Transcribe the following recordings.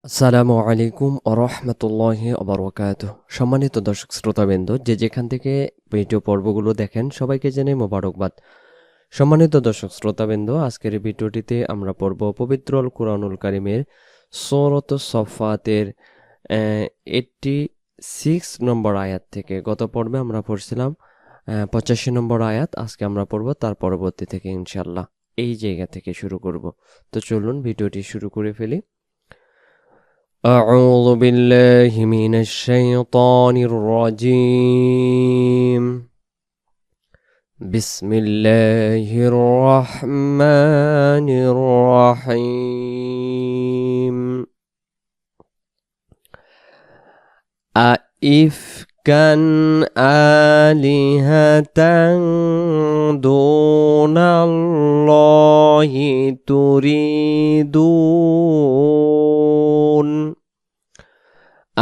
আসসালামু আলাইকুম ওরহমতুল্লাহি ওবরাকাতুহ। সম্মানিত দর্শক শ্রোতাবৃন্দ, যে যেখান থেকে ভিডিও পর্বগুলো দেখেন সবাইকে জানাই মোবারকবাদ। সম্মানিত দর্শক শ্রোতাবৃন্দ, আজকের এই ভিডিওটিতে আমরা পড়ব পবিত্র আল কুরআনুল কারিমের সূরাত সফফাতের 86 নম্বর আয়াত থেকে। গত পর্বে আমরা পড়ছিলাম 85 নম্বর আয়াত। আজকে আমরা পড়ব তার পরবর্তী থেকে ইনশাল্লাহ। এই জায়গা থেকে শুরু করব। তো চলুন ভিডিওটি শুরু করে ফেলি। أعوذ بالله من الشيطان الرجيم. بسم الله الرحمن الرحيم. أئفكا آلهة دون الله تريدون.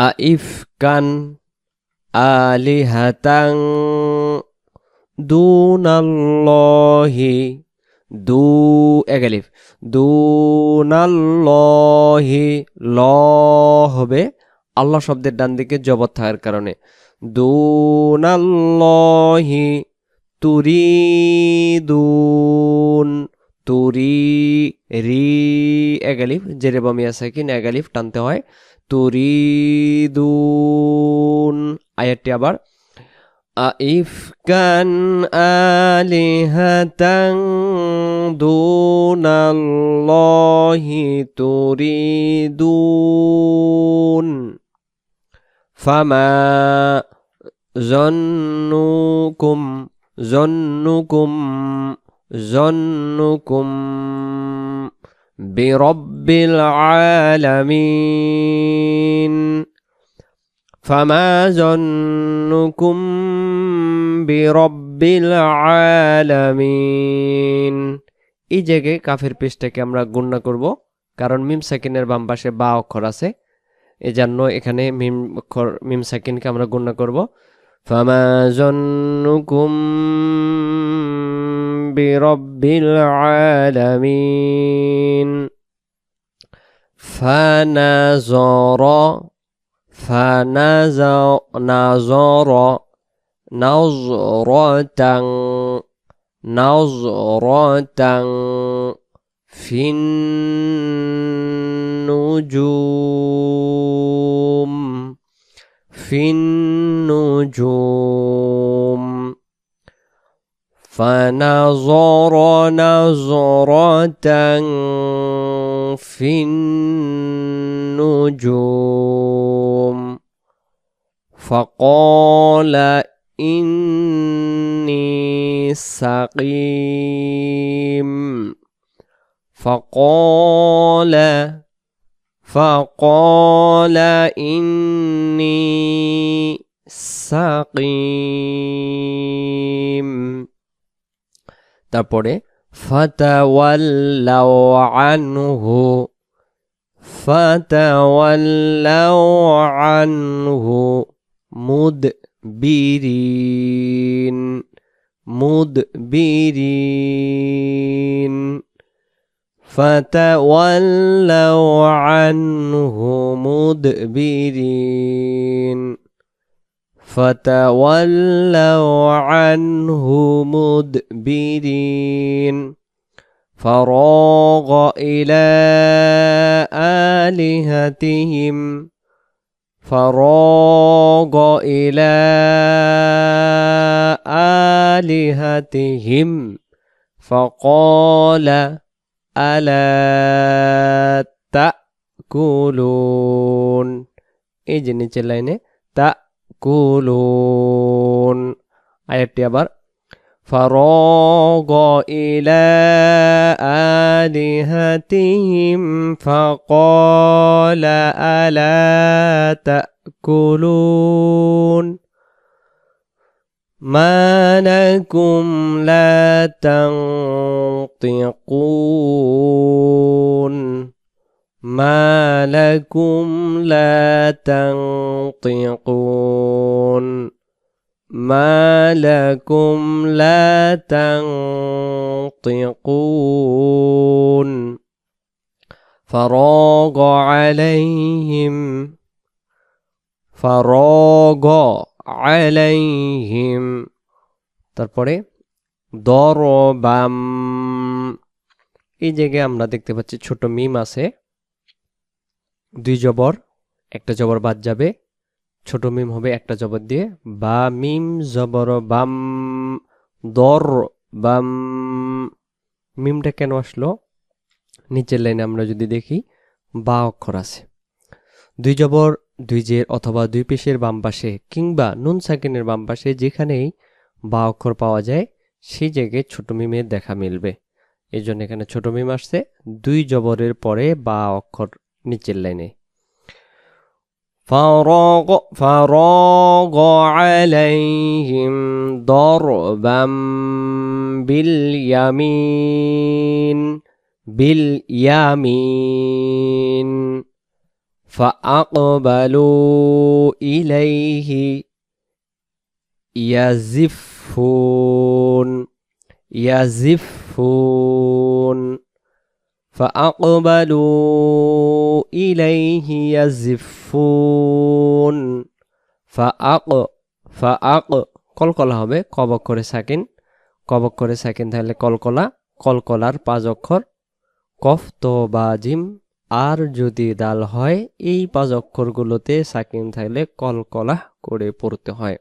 আইফকান আলিহাতাং দুনাল্লাহি এগালিফ দুনাল্লাহি ল হবে আল্লাহ শব্দের ডান দিকে জবর থাকার কারণে। দুনাল্লাহি তুরিদুন রি এগালিফ জেরে বামিয়া সাকিন এগালিফ টানতে হয়। তুরিদুন। আয়াতটি আবার আইফকান আলিহাতাং দুনাল্লাহি তুরিদুন ফামা জন্নুকুম বিরব্বিল আলামিন। ফামা জন্নুকুম বিরব্বিল আলামিন। এই জায়গায় কাফের পেশটাকে আমরা গুণনা করব, কারণ মিম সাকিনের বাম পাশে বা অক্ষর আছে, এজন্য এখানে মিম সাকিনকে আমরা গুণনা করব। ফামা জন্নুকুম বিরব্বিল আলামিন। ফানাযরা নাযরাতাং ফিন্নুজুম। فنظر نظرة في النجوم فقال إني سقيم. فقال إني سقيم। তারপরে ফাতাওয়াল্লাউ আনহু মুদবিরিন ফাতাওয়াল্লাউ আনহু মুদবিরিন فتولوا عنه مدبرين فراغ إلى آلهتهم فقال ألا تأكلون। এই যে নিচের লাইনে কুলুন। আয়াতটি আবার ফারাগ ইলা আলিহাতিহিম ফাকালা আলা তাকুলুন মা লাকুম লা তানতিকুন ما لكم لا تنطقون ما لكم لا تنطقون ফারাগ আলাইহিম, ফারাগ আলাইহিম। তারপরে দরবাম, এই জায়গায় আমরা দেখতে পাচ্ছি ছোট মিম আছে, দুই জবর, একটা জবর বাদ যাবে, ছোট মিম হবে একটা জবর দিয়ে, বা মিম জবর বাম, দর বাম। মিমটা কেন আসলো? নিচের লাইনে আমরা যদি দেখি বা অক্ষর আছে, দুই জবর, দুই জের অথবা দুই পেশের বাম পাশে কিংবা নুন সাকিনের বাম পাশে যেখানেই বা অক্ষর পাওয়া যায় সেই জায়গায় ছোট মিমের দেখা মিলবে। এই জন্য এখানে ছোট মিম আসছে, দুই জবরের পরে বা অক্ষর নিচের লাইনে। فراغ عليهم ضربا باليمين، باليمين فأقبلوا إليه يزفون، يزفون فأقبلوا إليه يزفون। ফাআক কলকলা হবে, কবক করে সাকিন, কবক করে সাকিন তাহলে কলকলা, কলকলার 5 অক্ষর, কফ তো বা জিম, আর যদি দাল হয় এই 5 অক্ষরগুলোতে সাকিন থাকলে কলকলা করে পড়তে হয়।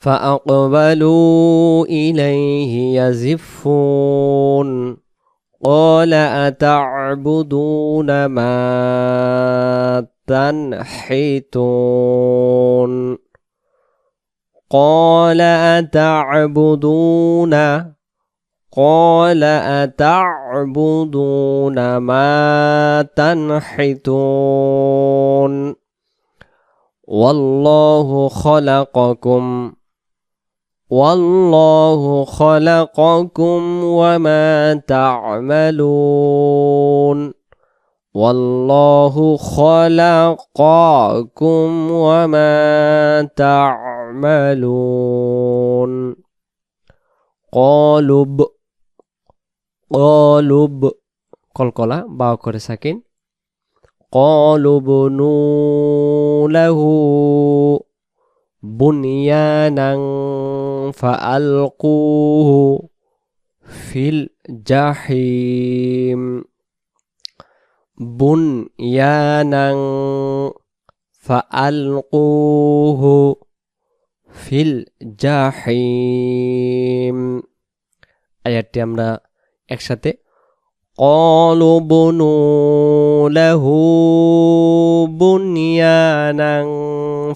فأقبلوا إليه يزفون قال أتعبدون ما تنحتون، قال أتعبدون، قال أتعبدون ما تنحتون والله خلقكم، والله خلقكم وما تعملون، والله خلقكم وما تعملون قالب، قالب কলকলা বা করে সাকিন, قالوا بنوا له بنيانا فألقوه في الجحيم، بنيانا فألقوه في الجحيم। আয়াতটি আমরা একসাথে قالوا بنوا له بنيانا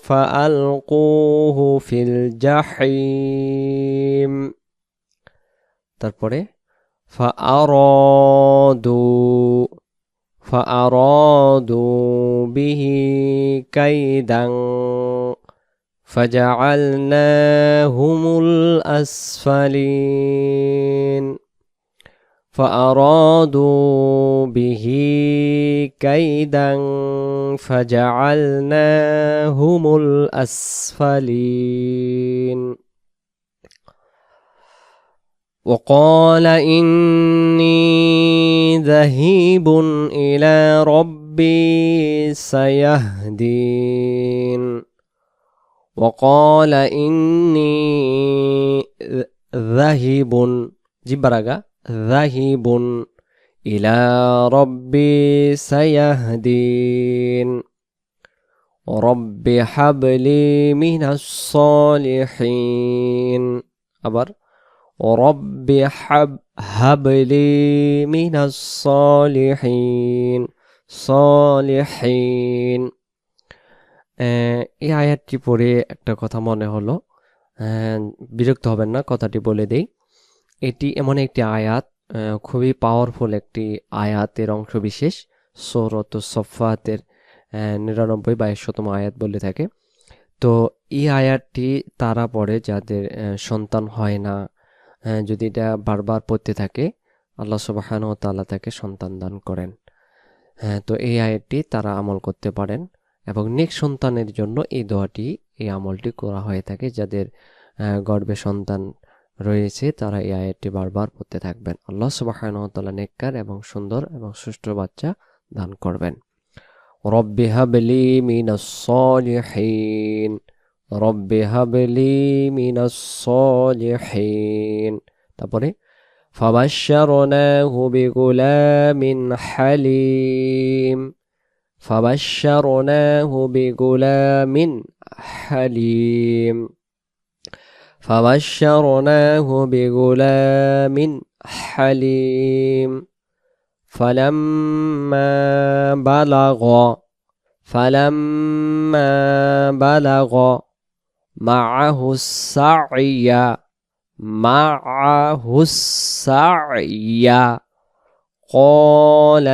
فألقوه في الجحيم। তারপরে فأرادوا به كيدا فجعلناهم الأسفلين، فأرادوا به كيدا فجعلناهم الأسفلين وقال إني ذهيب إلى ربي سيهدين، وقال إني ذاهب جبرغا ذاهب إلى ربي سيهدين رب هب لي من الصالحين، আবার رب هب لي من الصالحين صالحين। এই আয়াতটি পড়ে একটা কথা মনে হলো, বিরক্ত হবেন না, কথাটি বলে দেই। এটি এমন একটি আয়াত, খুবই পাওয়ারফুল একটি আয়াতের অংশ বিশেষ, সূরাতুস সাফফাতের 99-22তম আয়াত বলে থাকে। তো এই আয়াতটি তারা পড়ে যাদের সন্তান হয় না, যদি এটা বারবার পড়তে থাকে আল্লাহ সুবহানাহু ওয়া তাআলা তাকে সন্তান দান করেন। তো এই আয়াতটি তারা আমল করতে পারেন এবং নেক্সট সন্তানের জন্য এই দোয়াটি, এই আমলটি করা হয়ে থাকে, যাদের গর্ভে সন্তান রয়েছে তারা এই আয়াতটি বারবার পড়তে থাকবেন। আল্লাহ সুবহানাহু ওয়া তাআলা নেককার এবং সুন্দর এবং সুষ্ঠু বাচ্চা দান করবেন। রব্বি হাবলি মিনাস সলিহিন, রব্বি হাবলি মিনাস সলিহিন। তারপরে ফাবাশশারনাহু বিগুলামিন হালিম, ফাবাশশারনাহু বিগুলামিন হালিম, فبشرناه بغلام حليم فلما بلغ معه السعي قال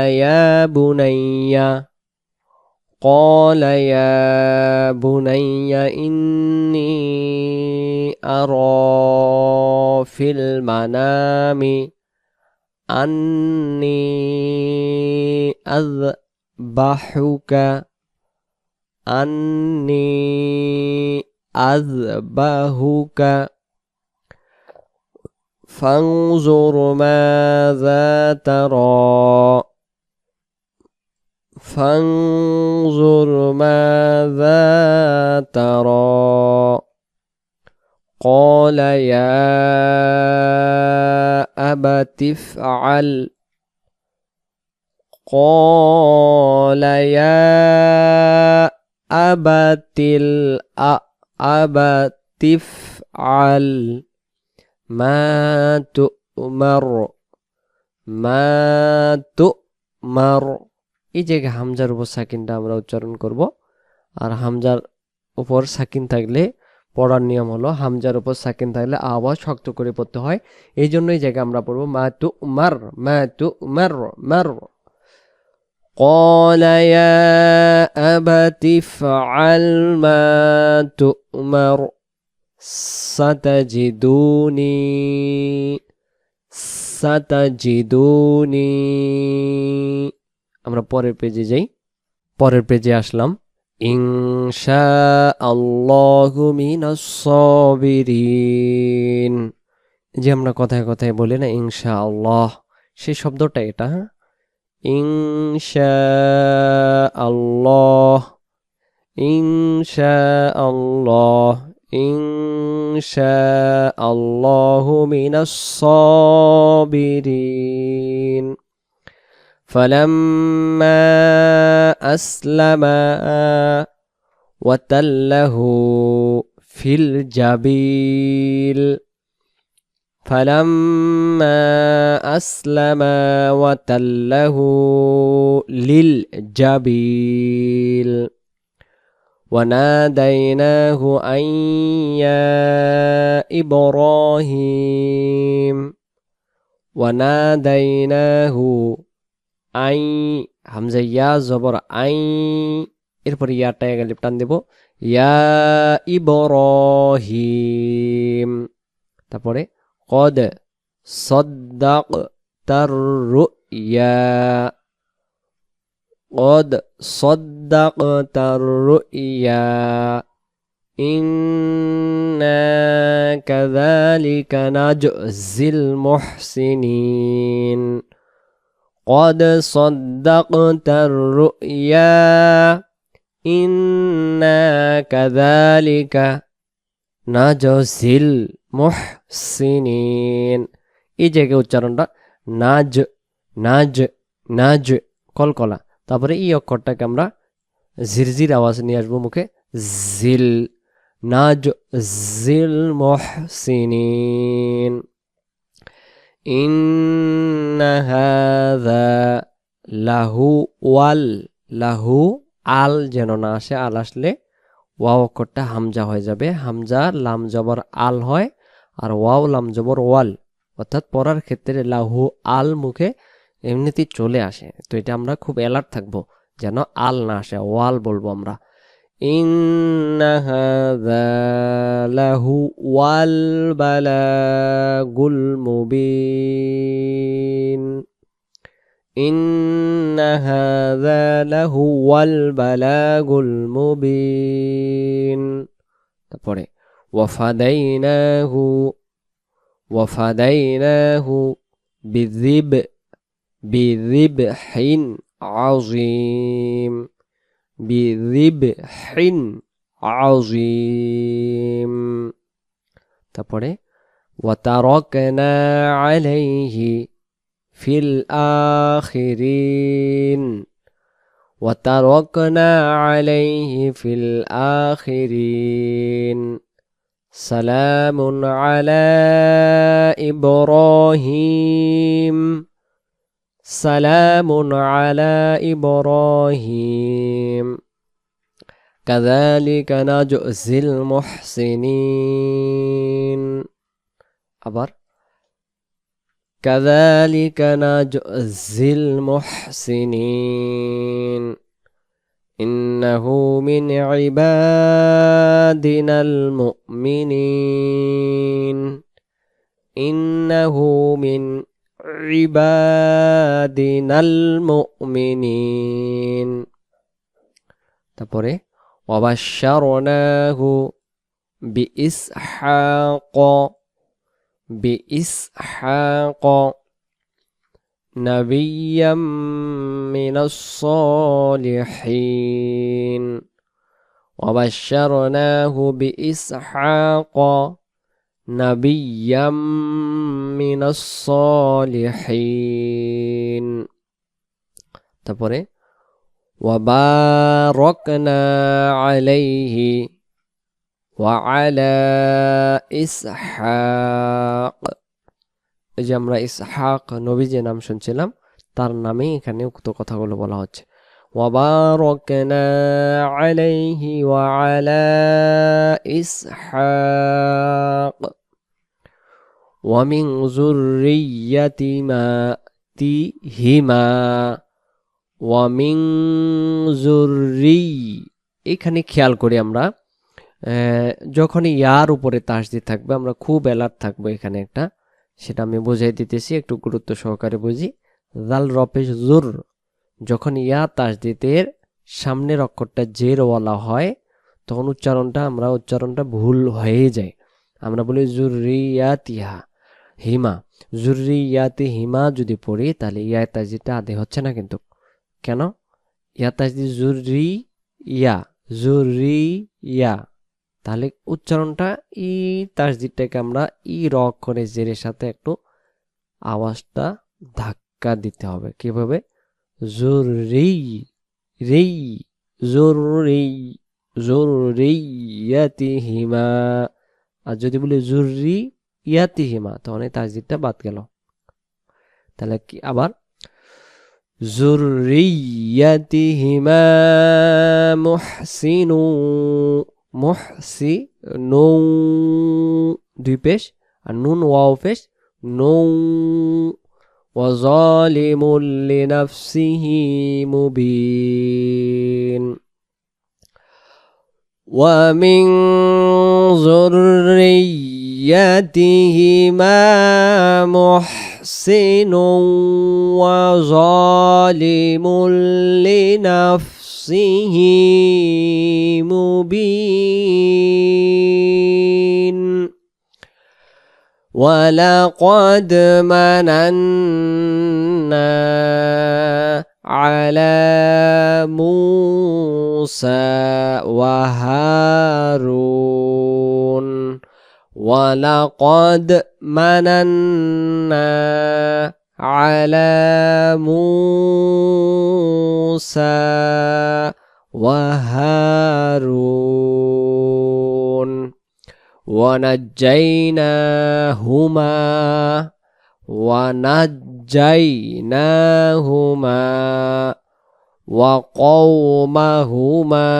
يا بني إني أرى في المنام أني أذبحك فانظر ماذا ترى قال يا أبت افعل ما تؤمر। এই জায়গায় হামজার উপর সাকিনটা আমরা উচ্চারণ করব। আর হামজার উপর সাকিন থাকলে পড়ার নিয়ম হলো হামজার উপর সাকিন থাকলে আওয়াজ শক্ত করে পড়তে হয়। এই জন্য এই জায়গায় আমরা পড়ব মা তুমার। قال يا أبت افعل ما تؤمر ستجدوني। আমরা পরের পেজে যাই। পরের পেজে আসলাম। ইনশাআল্লাহু মিনাস সাবিরিন। যে আমরা কথায় কথায় বলি না ইনশাআল্লাহ, সেই শব্দটা এটা। ইনশাআল্লাহু মিনাস সাবিরিন। فلما أسلما وتله في الجبين للجبين وناديناه أن يا إبراهيم আই হামজা ইয়া জবর আই, এরপর ইয়াটা লিপ টান দেব ইয়া ইব্রাহিম। তারপরে কদ সাদ্দাকতার রুইয়া ইন্না কাযালিকা নাজজিল মুহসিনিন। قد صدقت الرؤيا إنا كذلك نجزي المحسنين। এই জায়গায় উচ্চারণটা নাজ কলকলা। তারপরে এই অক্ষরটাকে আমরা ঝিরঝির আওয়াজ নিয়ে আসবো মুখে, জিল, নাজজিল মুহসিনিন। ইন্না হাযা লাহু আল যেন না আসে, আল আসলে ওয়াও অক্ষরটা হামজা হয়ে যাবে। হামজা লাম জবর আল হয় আর ওয়াও লাম জবর ওয়াল, অর্থাৎ পড়ার ক্ষেত্রে লাহু আল মুখে এমনিতেই চলে আসে। তো এটা আমরা খুব অ্যালার্ট থাকবো যেন আল না আসে, ওয়াল বলবো আমরা। ইন্না হাযা লাহু ওয়াল বালাগুল মুবিন। ইন্না হাযা লাহু ওয়াল বালাগুল মুবিন। তারপরে ওয়াফাদাইনাহু ওয়াফাদাইনাহু বিযিবহিন আযীম, বিযিবহিন আযীম। তারপরে ওয়াতারাকনা আলাইহি ফিল আখিরিন, وتركنا عليه في الآخرين سلام على إبراهيم، سلام على إبراهيم كذلك نجزي المحسنين। আবার كذلك نجزي المحسنين إنه من عبادنا المؤمنين، إنه من عبادنا المؤمنين। তারপরে وبشرناه بإسحاق، بإسحاق نبيا من الصالحين، وبشرناه بإسحاق نبيا من الصالحين। তারপরে وباركنا عليه وعلى إسحاق، এই যে আমরা ইসহাক নবী যে নাম শুনছিলাম তার নামেই এখানে উক্ত কথাগুলো বলা হচ্ছে। وباركنا عليه وعلى إسحاق ومن ذريتهما ومن ذري। এখানে খেয়াল করি আমরা যখন ইয়ার উপরে তাসদিদ থাকবে আমরা খুব অ্যালার্ট থাকবো। এখানে একটা সেটা আমি বুঝাই দিতেছি, একটু গুরুত্ব সহকারে বুঝি। জাল রপেশ জুর, যখন ইয়া তাসদিদের সামনের অক্ষরটা জের ওয়ালা হয় তখন উচ্চারণটা ভুল হয়ে যায়। আমরা বলি জুররিয়াতিহা হিমা, জুররিয়াতি হিমা যদি পড়ি তাহলে ইয়া তাসদিদটা আদে হচ্ছে না। কিন্তু কেন? ইয়া তাসদিদ জুররিয়া, তাহলে উচ্চারণটা ই তাসদিদটাকে আমরা ই র অক্ষরে জেরের সাথে একটু আওয়াজটা ধাক্কা দিতে হবে। কিভাবে? জুররি রি, জুররি, জুররিয়াতিহিমা। আর যদি বলি জুররিয়াতিহিমা তখন এই তাসদিদটা বাদ গেল। তাহলে কি আবার জুররিয়াতিহিমা মুহসিনু, মুহসিনু দুই পেশ আর নুন ওয়াও পেশ নৌ, ওয়াজালিমুল লিনাফসিহি মুবিন। ومن ذريتهما محسن وظالم لنفسه مبين ولقد مننا على موسى وهارون ولقد مننا على موسى وهارون ونجيناهما وقومهما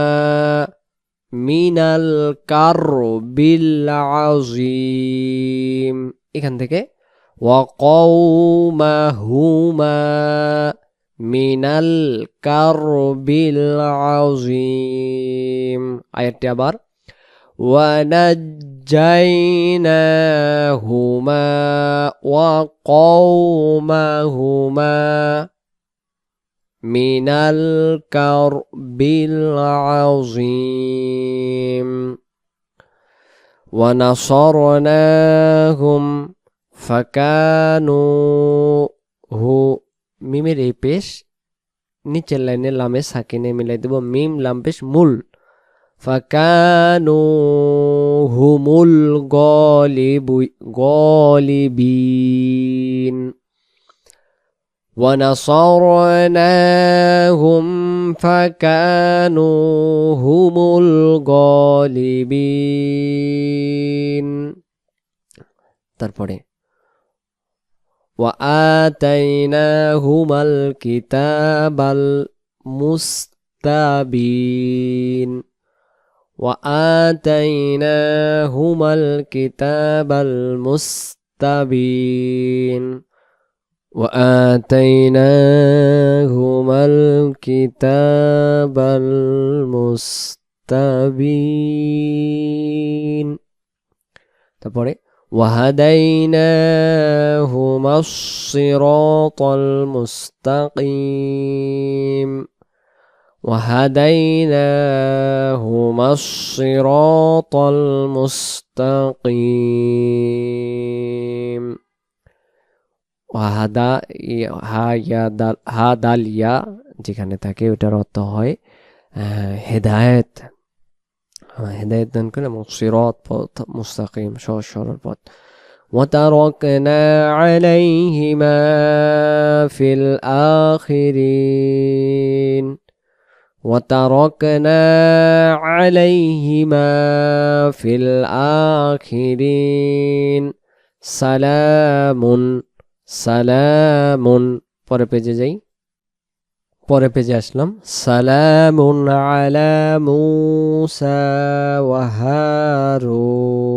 من الكرب العظيم। এখান থেকে وقومهما من الكرب العظيم। আয়াতটি আবার ونجيناهما وقومهما من الكرب العظيم ونصرناهم ফাকানু হু মিমের এই পেশ নিচের লাইনে লামে সাকিনে মিলাই দেব মিম লাম পেশ মুল ফাকানু হুমুল গলিবিন ونصرناهم فكانوا هم الغالبين তারপরে وآتيناهما الكتاب المستبين وآتيناهما الكتاب المستبين وآتيناهما الكتاب المستبين তারপরে وهديناهما الصراط المستقيم وهديناهما الصراط المستقيم হাদালিয়া যেখানে থাকে ওটার অর্থ হয় হেদায়েত হেদায়েত দান করে এবং সিরাত পথ মুস্তাকিম সহজ সরল পথ وتركنا عليهما في الآخرين وتركنا عليهما في الآخرين সালামুন পরে পেজে যাই পরে পেজে আসলাম সালামুন আলা মূসা ওয়া হারুন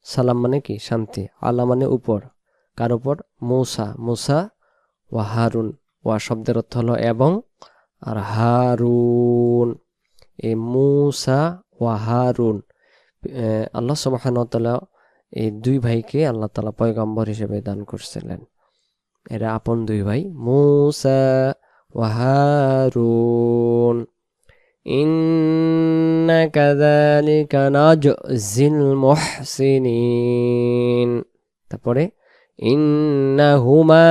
সালাম মানে কি শান্তি আলা মানে উপর কার উপর মূসা ওয়া হারুন ওয়া শব্দের অর্থ হলো এবং আর হারুন এই মূসা ওয়া হারুন আল্লাহ সুবহানাহু ওয়া তাআলা এই দুই ভাইকে আল্লাহ তাআলা পয়গম্বর হিসেবে দান করছিলেন এরা আপন দুই ভাই মূসা ওয়া হারুন ইন্না কাযালিকা নাজজিল মুহসিনিন তারপরে ইন্নাহুমা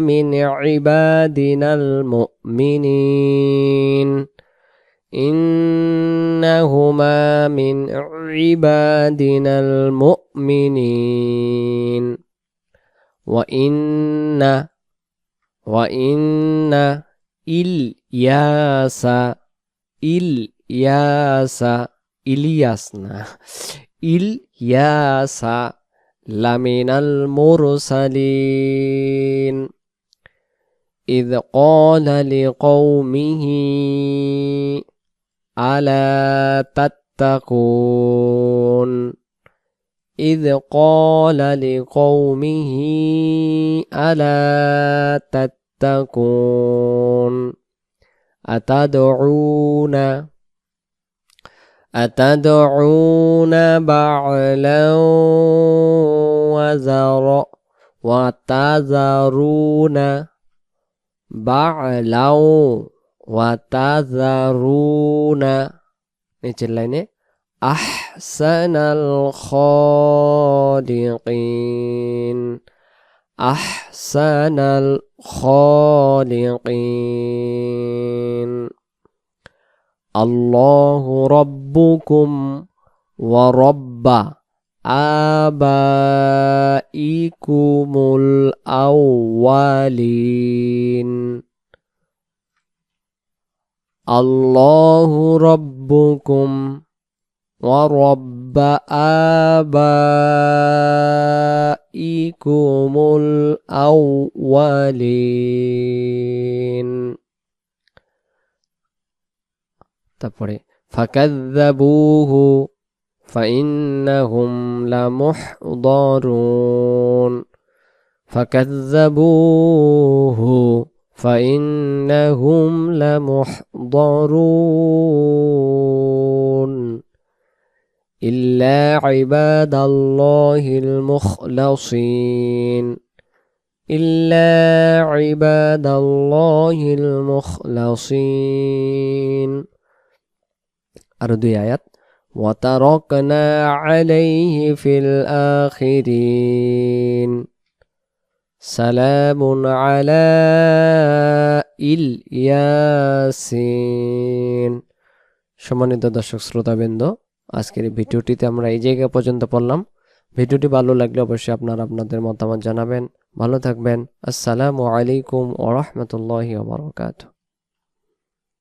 মিন ইবাদিনাল মুমিনিন إنهما من عبادنا المؤمنين وإن إلياس لمن المرسلين إذ قال لقومه ألا تتقون إذ قال لقومه ألا تتقون أتدعون بعلا وتذرون بعلا وتذرون নিচের লাইনে আহসানাল খালিকিন আহসানাল খালিকিন আল্লাহু রাব্বুকুম ওয়া রাব্বা আবাইকুমুল আউওয়ালিন আল্লাহু রাব্বুকুম ওয়া রাব্বা আবাইকুমুল আউওয়ালিন তারপরে ফাকাযযাবুহু ফাইন্নাহুম লামুহদারুন ফাকাযযাবুহু فإنهم لمحضرون إلا عباد الله المخلصين إلا عباد الله المخلصين আর দুই আয়াত وتركنا عليه في الآخرين سلام على الياسين সম্মানিত দর্শক শ্রোতাবৃন্দ, আজকের এই ভিডিওটিতে আমরা এই জায়গা পর্যন্ত পড়লাম। ভিডিওটি ভালো লাগলে অবশ্যই আপনারা আপনাদের মতামত জানাবেন। ভালো থাকবেন। আসসালামু আলাইকুম ওয়া রাহমাতুল্লাহি ওয়া বারাকাতুহু।